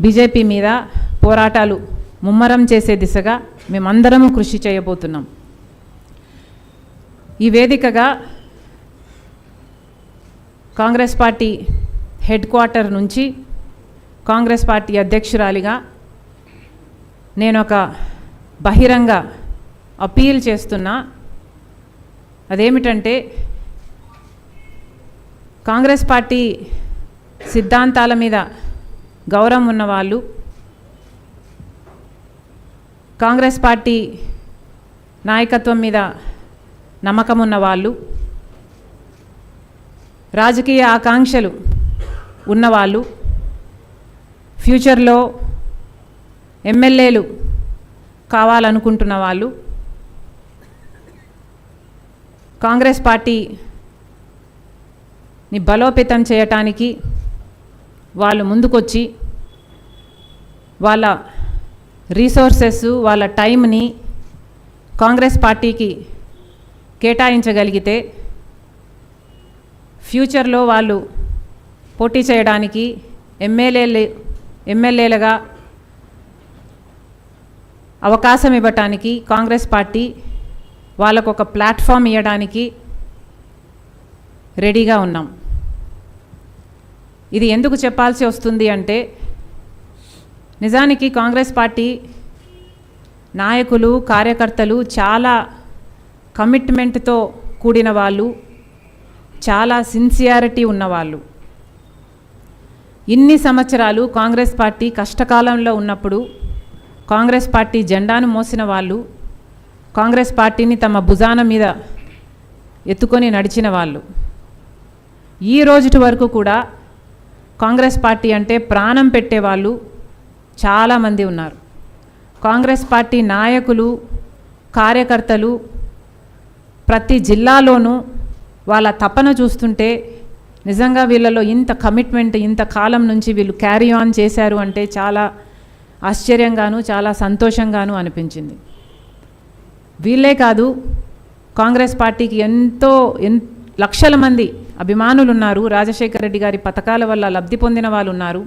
BJP మీద పోరాటాలు ముమ్మరం చేసే దిశగా మేమందరము కృషి చేయబోతున్నాం. ఈ వేదికగా కాంగ్రెస్ పార్టీ హెడ్ క్వార్టర్ నుంచి కాంగ్రెస్ పార్టీ అధ్యక్షురాలిగా నేను ఒక బహిరంగ అపీల్ చేస్తున్నా. అదేమిటంటే, కాంగ్రెస్ పార్టీ సిద్ధాంతాల మీద గౌరవం ఉన్నవాళ్ళు, కాంగ్రెస్ పార్టీ నాయకత్వం మీద నమ్మకం ఉన్నవాళ్ళు, రాజకీయ ఆకాంక్షలు ఉన్నవాళ్ళు, ఫ్యూచర్లో ఎమ్మెల్యేలు కావాలనుకుంటున్న వాళ్ళు, కాంగ్రెస్ పార్టీని బలోపేతం చేయటానికి వాళ్ళు ముందుకొచ్చి వాళ్ళ రీసోర్సెస్, వాళ్ళ టైంని కాంగ్రెస్ పార్టీకి కేటాయించగలిగితే ఫ్యూచర్లో వాళ్ళు పోటీ చేయడానికి ఎమ్మెల్యేలుగా అవకాశం ఇవ్వటానికి కాంగ్రెస్ పార్టీ వాళ్ళకు ఒక ప్లాట్ఫామ్ ఇవ్వడానికి రెడీగా ఉన్నాం. ఇది ఎందుకు చెప్పాల్సి వస్తుంది అంటే, నిజానికి కాంగ్రెస్ పార్టీ నాయకులు, కార్యకర్తలు చాలా కమిట్మెంట్తో కూడిన వాళ్ళు, చాలా సిన్సియారిటీ ఉన్నవాళ్ళు. ఇన్ని సంవత్సరాలు కాంగ్రెస్ పార్టీ కష్టకాలంలో ఉన్నప్పుడు కాంగ్రెస్ పార్టీ జెండాను మోసిన వాళ్ళు, కాంగ్రెస్ పార్టీని తమ భుజాన మీద ఎత్తుకొని నడిచిన వాళ్ళు. ఈ రోజుటి వరకు కూడా కాంగ్రెస్ పార్టీ అంటే ప్రాణం పెట్టేవాళ్ళు చాలామంది ఉన్నారు. కాంగ్రెస్ పార్టీ నాయకులు, కార్యకర్తలు ప్రతి జిల్లాలోనూ వాళ్ళ తపన చూస్తుంటే నిజంగా వీళ్ళలో ఇంత కమిట్మెంట్, ఇంత కాలం నుంచి వీళ్ళు క్యారీ ఆన్ చేశారు అంటే చాలా ఆశ్చర్యంగాను చాలా సంతోషంగాను అనిపించింది. వీళ్ళే కాదు, కాంగ్రెస్ పార్టీకి లక్షల మంది అభిమానులు ఉన్నారు. రాజశేఖర రెడ్డి గారి పథకాల వల్ల లబ్ధి పొందిన వాళ్ళు ఉన్నారు.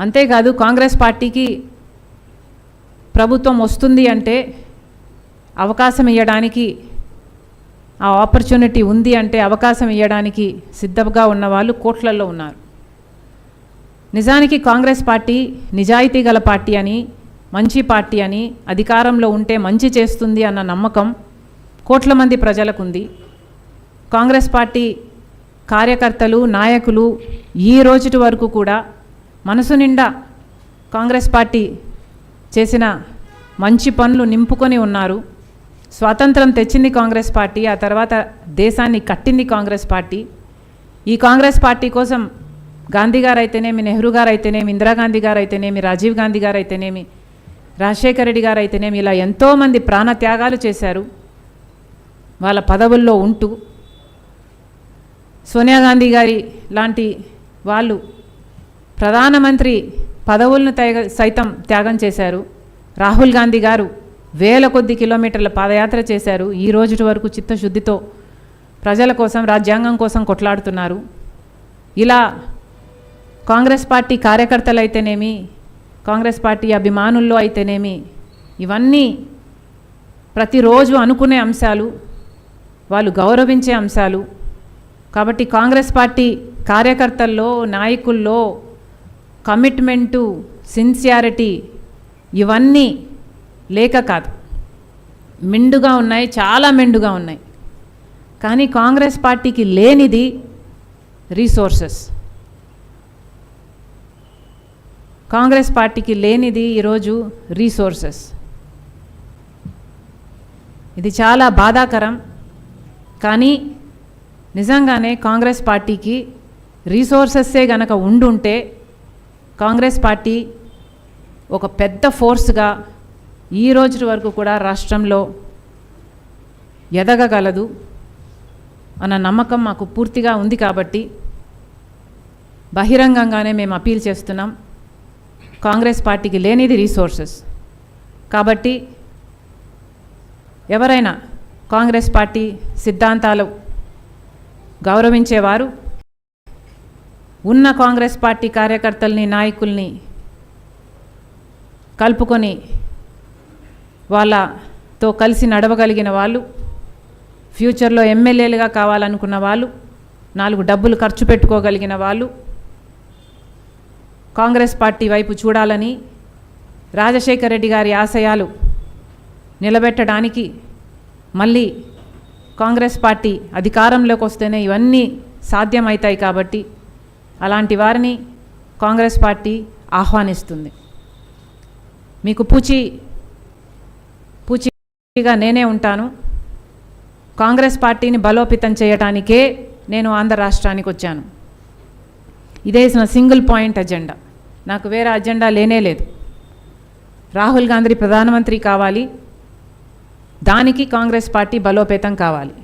అంతేకాదు, కాంగ్రెస్ పార్టీకి ప్రభుత్వం వస్తుంది అంటే అవకాశం ఇవ్వడానికి, ఆ ఆపర్చునిటీ ఉంది అంటే అవకాశం ఇవ్వడానికి సిద్ధంగా ఉన్నవాళ్ళు కోట్లల్లో ఉన్నారు. నిజానికి కాంగ్రెస్ పార్టీ నిజాయితీ గల పార్టీ అని, మంచి పార్టీ అని, అధికారంలో ఉంటే మంచి చేస్తుంది అన్న నమ్మకం కోట్ల మంది ప్రజలకు ఉంది. కాంగ్రెస్ పార్టీ కార్యకర్తలు, నాయకులు ఈ రోజుటి వరకు కూడా మనసు నిండా కాంగ్రెస్ పార్టీ చేసిన మంచి పనులు నింపుకొని ఉన్నారు. స్వాతంత్రం తెచ్చింది కాంగ్రెస్ పార్టీ, ఆ తర్వాత దేశాన్ని కట్టింది కాంగ్రెస్ పార్టీ. ఈ కాంగ్రెస్ పార్టీ కోసం గాంధీ గారు అయితేనేమి, నెహ్రూ గారు అయితేనేమి, ఇందిరాగాంధీ గారు అయితేనేమి, రాజీవ్ గాంధీ గారు అయితేనేమి, రాజశేఖర రెడ్డి గారు అయితేనేమి, ఇలా ఎంతోమంది ప్రాణత్యాగాలు చేశారు వాళ్ళ పదవుల్లో ఉంటూ. సోనియా గాంధీ గారి లాంటి వాళ్ళు ప్రధానమంత్రి పదవులను సైతం త్యాగం చేశారు. రాహుల్ గాంధీ గారు వేల కొద్ది కిలోమీటర్ల పాదయాత్ర చేశారు. ఈ రోజు వరకు చిత్తశుద్ధితో ప్రజల కోసం, రాజ్యాంగం కోసం కొట్లాడుతున్నారు. ఇలా కాంగ్రెస్ పార్టీ కార్యకర్తలు అయితేనేమి, కాంగ్రెస్ పార్టీ అభిమానుల్లో అయితేనేమి, ఇవన్నీ ప్రతిరోజు అనుకునే అంశాలు, వాళ్ళు గౌరవించే అంశాలు. కాబట్టి కాంగ్రెస్ పార్టీ కార్యకర్తల్లో, నాయకుల్లో కమిట్మెంటు, సిన్సియారిటీ ఇవన్నీ లేక కాదు, మెండుగా ఉన్నాయి, చాలా మెండుగా ఉన్నాయి. కానీ కాంగ్రెస్ పార్టీకి లేనిది రీసోర్సెస్. కాంగ్రెస్ పార్టీకి లేనిది ఈరోజు రీసోర్సెస్. ఇది చాలా బాధాకరం. కానీ నిజంగానే కాంగ్రెస్ పార్టీకి రీసోర్సెస్సే గనక ఉండుంటే కాంగ్రెస్ పార్టీ ఒక పెద్ద ఫోర్స్గా ఈ రోజు వరకు కూడా రాష్ట్రంలో ఎదగగలదు అన్న నమ్మకం మాకు పూర్తిగా ఉంది. కాబట్టి బహిరంగంగానే మేము అపీల్ చేస్తున్నాం, కాంగ్రెస్ పార్టీకి లేనిది రీసోర్సెస్. కాబట్టి ఎవరైనా కాంగ్రెస్ పార్టీ సిద్ధాంతాలు గౌరవించేవారు, ఉన్న కాంగ్రెస్ పార్టీ కార్యకర్తల్ని నాయకుల్ని కలుపుకొని వాళ్ళతో కలిసి నడవగలిగిన వాళ్ళు, ఫ్యూచర్లో ఎమ్మెల్యేలుగా కావాలనుకున్న వాళ్ళు, 4 డబ్బులు ఖర్చు పెట్టుకోగలిగిన వాళ్ళు కాంగ్రెస్ పార్టీ వైపు చూడాలని, రాజశేఖర రెడ్డి గారి ఆశయాలు నిలబెట్టడానికి మళ్ళీ కాంగ్రెస్ పార్టీ అధికారంలోకి వస్తేనే ఇవన్నీ సాధ్యమవుతాయి. కాబట్టి అలాంటి వారిని కాంగ్రెస్ పార్టీ ఆహ్వానిస్తుంది. మీకు పూచిగా నేనే ఉంటాను. కాంగ్రెస్ పార్టీని బలోపేతం చేయడానికే నేను ఆంధ్ర రాష్ట్రానికి వచ్చాను. ఇదే నా సింగిల్ పాయింట్ అజెండా, నాకు వేరే అజెండా లేనే లేదు. రాహుల్ గాంధీ ప్రధానమంత్రి కావాలి, దానికి కాంగ్రెస్ పార్టీ బలోపేతం కావాలి.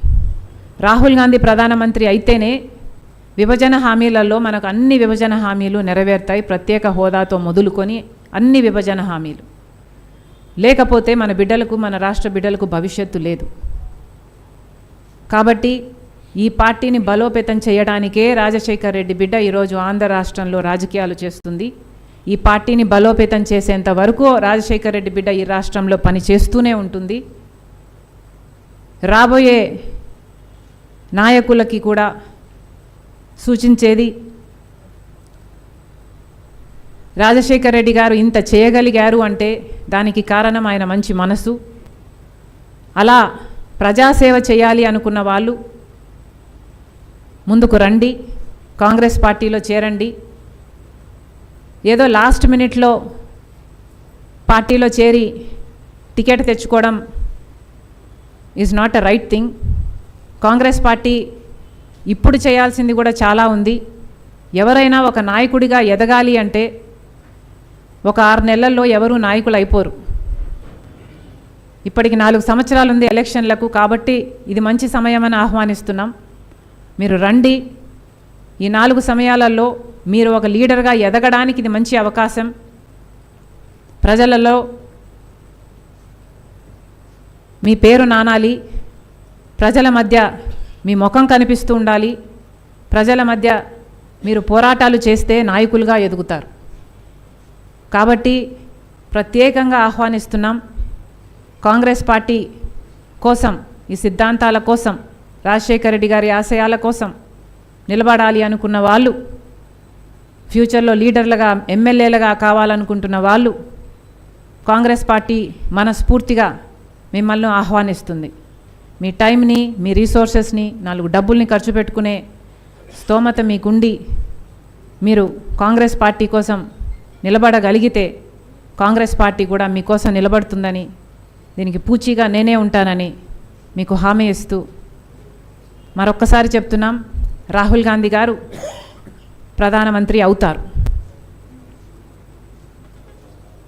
రాహుల్ గాంధీ ప్రధానమంత్రి అయితేనే విభజన హామీలలో మనకు అన్ని విభజన హామీలు నెరవేరుతాయి, ప్రత్యేక హోదాతో మొదలుకొని అన్ని విభజన హామీలు. లేకపోతే మన బిడ్డలకు, మన రాష్ట్ర బిడ్డలకు భవిష్యత్తు లేదు. కాబట్టి ఈ పార్టీని బలోపేతం చేయడానికే రాజశేఖర్ రెడ్డి బిడ్డ ఈరోజు ఆంధ్ర రాష్ట్రంలో రాజకీయాలు చేస్తుంది. ఈ పార్టీని బలోపేతం చేసేంత వరకు రాజశేఖర్ రెడ్డి బిడ్డ ఈ రాష్ట్రంలో పని చేస్తూనే ఉంటుంది. రాబోయే నాయకులకి కూడా సూచించేది, రాజశేఖర్ రెడ్డి గారు ఇంత చేయగలిగారు అంటే దానికి కారణం ఆయన మంచి మనసు. అలా ప్రజాసేవ చేయాలి అనుకున్న వాళ్ళు ముందుకు రండి, కాంగ్రెస్ పార్టీలో చేరండి. ఏదో లాస్ట్ మినిట్లో పార్టీలో చేరి టికెట్ తెచ్చుకోవడం is not a right thing. Congress party ఇప్పుడు చేయాల్సింది కూడా చాలా ఉంది. ఎవరైనా ఒక నాయకుడిగా ఎదగాలి అంటే ఒక 6 నెలల్లో ఎవరూ నాయకులు అయిపోరు. ఇప్పటికి 4 సంవత్సరాలు ఉంది ఎలక్షన్లకు. కాబట్టి ఇది మంచి సమయమని ఆహ్వానిస్తున్నాం. మీరు రండి. ఈ 4 సమయాలలో మీరు ఒక లీడర్గా ఎదగడానికి ఇది మంచి అవకాశం. ప్రజలలో మీ పేరు నానాలి, ప్రజల మధ్య మీ ముఖం కనిపిస్తూ ఉండాలి. ప్రజల మధ్య మీరు పోరాటాలు చేస్తే నాయకులుగా ఎదుగుతారు. కాబట్టి ప్రత్యేకంగా ఆహ్వానిస్తున్నాం. కాంగ్రెస్ పార్టీ కోసం, ఈ సిద్ధాంతాల కోసం, రాజశేఖర రెడ్డి గారి ఆశయాల కోసం నిలబడాలి అనుకున్న వాళ్ళు, ఫ్యూచర్లో లీడర్లుగా, ఎమ్మెల్యేలుగా కావాలనుకుంటున్న వాళ్ళు, కాంగ్రెస్ పార్టీ మనస్ఫూర్తిగా మిమ్మల్ని ఆహ్వానిస్తుంది. మీ టైంని, మీ రీసోర్సెస్ని, 4 డబ్బుల్ని ఖర్చు పెట్టుకునే స్తోమత మీకుండి మీరు కాంగ్రెస్ పార్టీ కోసం నిలబడగలిగితే కాంగ్రెస్ పార్టీ కూడా మీకోసం నిలబడుతుందని, దీనికి పూచీగా నేనే ఉంటానని మీకు హామీ ఇస్తూ మరొక్కసారి చెప్తున్నాం, రాహుల్ గాంధీ గారు ప్రధానమంత్రి అవుతారు.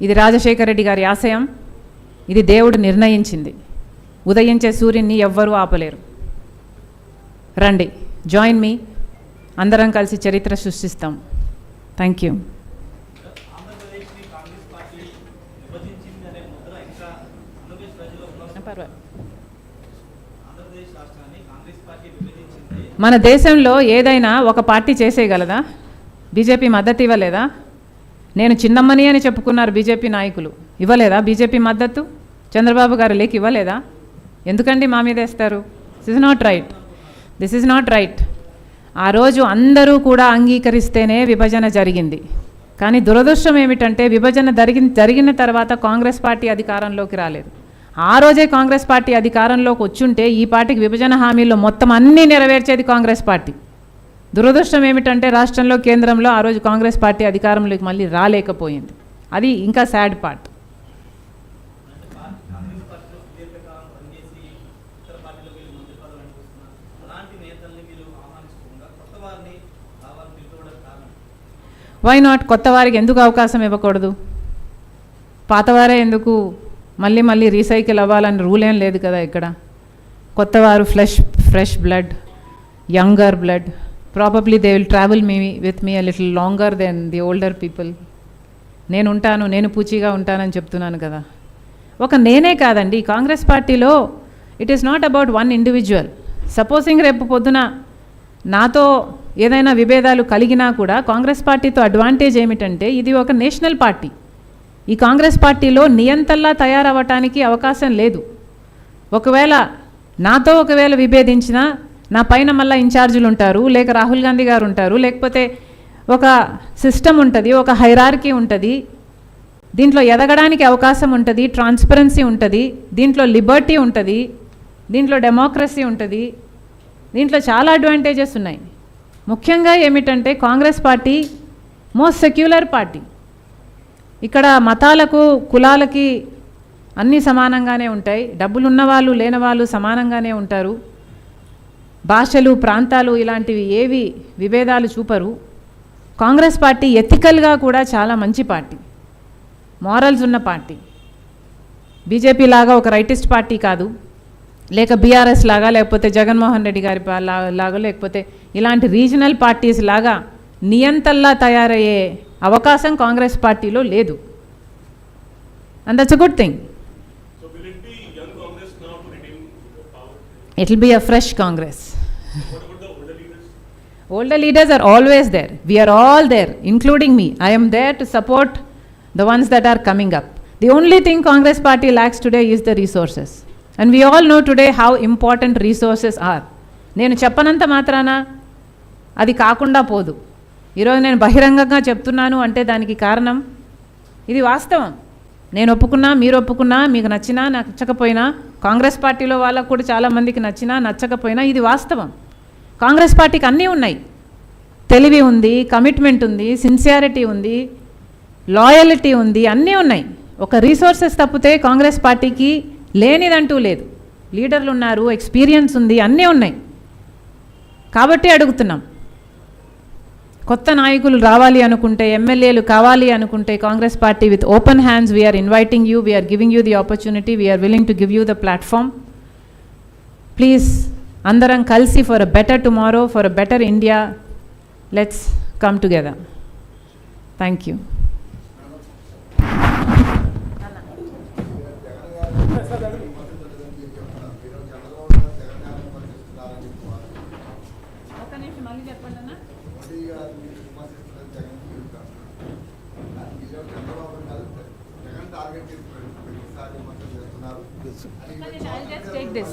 ఇది రాజశేఖర రెడ్డి గారి ఆశయం. ఇది దేవుడు నిర్ణయించింది. ఉదయించే సూర్యుని ఎవ్వరూ ఆపలేరు. రండి, జాయిన్ మీ. అందరం కలిసి చరిత్ర సృష్టిస్తాం. Thank you. మన దేశంలో ఏదైనా ఒక పార్టీ చేసేయగలదా? బీజేపీ మద్దతు ఇవ్వలేదా? నేను చిన్నమ్మని అని చెప్పుకున్నారు బీజేపీ నాయకులు, ఇవ్వలేదా బీజేపీ మద్దతు? చంద్రబాబు గారు లేక ఇవ్వలేదా? ఎందుకండి మా మీద వేస్తారు? This is not right. This is not right. ఆ రోజు అందరూ కూడా అంగీకరిస్తేనే విభజన జరిగింది. కానీ దురదృష్టం ఏమిటంటే విభజన జరిగిన తర్వాత కాంగ్రెస్ పార్టీ అధికారంలోకి రాలేదు. ఆ రోజే కాంగ్రెస్ పార్టీ అధికారంలోకి వచ్చుంటే ఈ పార్టీకి విభజన హామీల్లో మొత్తం అన్నీ నెరవేర్చేది కాంగ్రెస్ పార్టీ. దురదృష్టం ఏమిటంటే రాష్ట్రంలో, కేంద్రంలో ఆ రోజు కాంగ్రెస్ పార్టీ అధికారంలోకి మళ్ళీ రాలేకపోయింది. అది ఇంకా సాడ్ పార్ట్. Why not? కొత్త వారికి ఎందుకు అవకాశం ఇవ్వకూడదు? పాతవారే ఎందుకు మళ్ళీ మళ్ళీ రీసైకిల్ అవ్వాలని రూల్ ఏం లేదు కదా ఇక్కడ. కొత్తవారు fresh blood, younger blood, probably they will travel with me a little longer than the older people. నేను పూచీగా ఉంటానని చెప్తున్నాను కదా. నేనే కాదండి, కాంగ్రెస్ పార్టీలో it is not about one individual. Supposing రేపు పొద్దున నాతో ఏదైనా విభేదాలు కలిగినా కూడా కాంగ్రెస్ పార్టీతో అడ్వాంటేజ్ ఏమిటంటే ఇది ఒక నేషనల్ పార్టీ. ఈ కాంగ్రెస్ పార్టీలో నియంతల్లా తయారవ్వటానికి అవకాశం లేదు. నాతో ఒకవేళ విభేదించినా నా పైన మళ్ళీ ఇన్ఛార్జీలు ఉంటారు, లేక రాహుల్ గాంధీ గారు ఉంటారు, లేకపోతే ఒక సిస్టమ్ ఉంటుంది, ఒక హైరార్కీ ఉంటుంది. దీంట్లో ఎదగడానికి అవకాశం ఉంటుంది, ట్రాన్స్పరెన్సీ ఉంటుంది, దీంట్లో లిబర్టీ ఉంటుంది, దీంట్లో డెమోక్రసీ ఉంటుంది, దీంట్లో చాలా అడ్వాంటేజెస్ ఉన్నాయి. ముఖ్యంగా ఏమిటంటే Congress party most secular party. ఇక్కడ మతాలకు కులాలకి అన్నీ సమానంగానే ఉంటాయి. డబ్బులు ఉన్నవాళ్ళు లేనివాళ్ళు సమానంగానే ఉంటారు. భాషలు ప్రాంతాలు ఇలాంటివి ఏవి విభేదాలు చూపరు. కాంగ్రెస్ పార్టీ ఎథికల్గా కూడా చాలా మంచి పార్టీ, మారల్స్ ఉన్న పార్టీ. బీజేపీ లాగా ఒక రైటిస్ట్ పార్టీ కాదు, లేక బీఆర్ఎస్ లాగా, లేకపోతే జగన్మోహన్ రెడ్డి గారి లాగా, లేకపోతే ఇలాంటి రీజనల్ పార్టీస్ లాగా నియంతల్లా తయారయ్యే అవకాశం కాంగ్రెస్ పార్టీలో లేదు. And that's a good thing. It will be a fresh Congress. What about the older leaders? Older leaders are always there. We are all there, including me. I am there to support the ones that are coming up. The only thing Congress party lacks today is the resources. And we all know today how important resources are. నేను చెప్పనంత మాత్రాన అది కాకుండా పోదు. ఈరోజు నేను బహిరంగంగా చెప్తున్నాను అంటే దానికి కారణం ఇది వాస్తవం. నేను ఒప్పుకున్నా, మీరు ఒప్పుకున్నా, మీకు నచ్చినా నచ్చకపోయినా, కాంగ్రెస్ పార్టీలో వాళ్ళకు కూడా చాలామందికి నచ్చినా నచ్చకపోయినా ఇది వాస్తవం. కాంగ్రెస్ పార్టీకి అన్నీ ఉన్నాయి. తెలివి ఉంది, కమిట్మెంట్ ఉంది, సిన్సియారిటీ ఉంది, లాయల్టీ ఉంది, అన్నీ ఉన్నాయి. ఒక రీసోర్సెస్ తప్పితే కాంగ్రెస్ పార్టీకి లేనిదంటూ లేదు. లీడర్లు ఉన్నారు, ఎక్స్పీరియన్స్ ఉంది, అన్నీ ఉన్నాయి. కాబట్టి అడుగుతున్నాం, కొత్త నాయకులు రావాలి అనుకుంటే, ఎమ్మెల్యేలు కావాలి అనుకుంటే, Congress party with open hands we're inviting you, we're giving you the opportunity, we're willing to give you the platform. Please అందరం కలిసి for a better tomorrow, for a better India, let's come together. Thank you. I'll just take this.